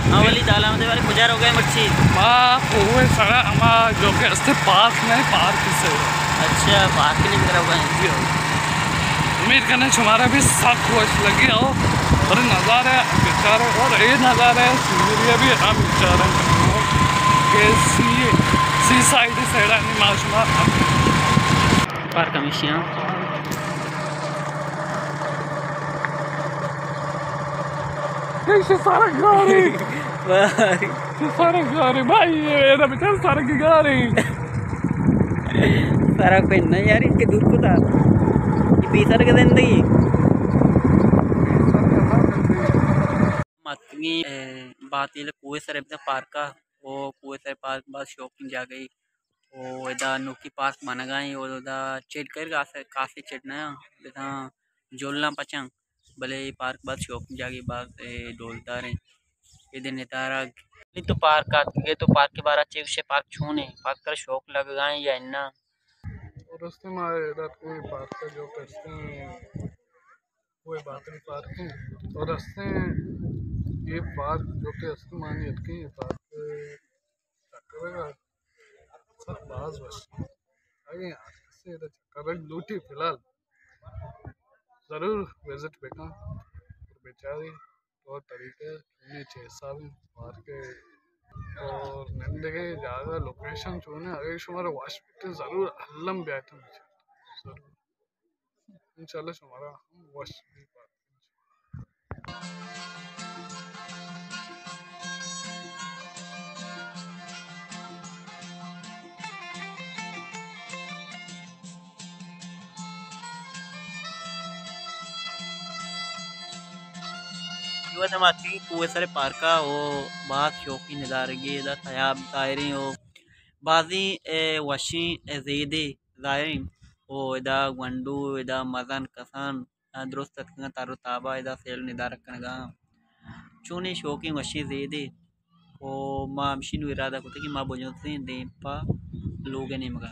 हाँ वाली दाला में वाले गुजार हो गए मच्छी वो सारा हमारा जो कि अस्ते पार्क में पार्क से अच्छा पार्क के लिए भी करा हुआ है। उम्मीद करने हमारा भी सब खुश लगी हो और नज़ारा बेचारे और ये नज़ारा है सीनरी भी हम बेचारे के सी साइड नहीं माशमा पार्क हमेशा सारा गाड़ी सारा गाड़ी भाई ये बेचारा सारा की गाड़ी सारा कोई नहीं यार इसके दूर को था ये पीसर के जिंदगी मतनी बात ये कुएं सर पार्क का वो कुएं सर पार्क बाद शॉपिंग जा गई वो इधर नोकी पार्क माना गई और इधर चेट कर काफी चेटना इधर जोलना पचंग भले पार्क बाद शॉपिंग जा गई बाद डोलता रहे ये दिन तारा तो पार्क ये तो पार्क के बारे अच्छे से पार्क छूने पार्क कर शौक लग गए या इन्ना और रस्ते में इधर कोई पार्क का जो करते हैं कोई बात नहीं पार्क है और रस्ते ये पार्क जो कि रस्ते मानी अटके ये पार्क करेगा सब बाज बस आगे से इधर चक्कर लूटी फिलहाल ज़रूर विजिट बेका और बेचारी और तरीके चुने 6 साल पार्क के और नंद के ज़्यादा लोकेशन चुने अगर शुमारा वाशपिट ज़रूर हल्लम भी आते हैं ज़रूर इंशाल्लाह शुमारा हम वाश भी कुएं सारे पार्क का वो बात शौकी नज़ारगी तयाब दायरी हो बाजी वशी ज़ेदे ज़ायरिन वो इदा वंडू इदा मजन कसान दुरुस्त तारो ताबा इदा सेल निदार कनगा चूने शौकी वशी ज़ेदे वो माँ मशीन इरादा करते कि माँ बोझों से दे पा लोग नहीं मगा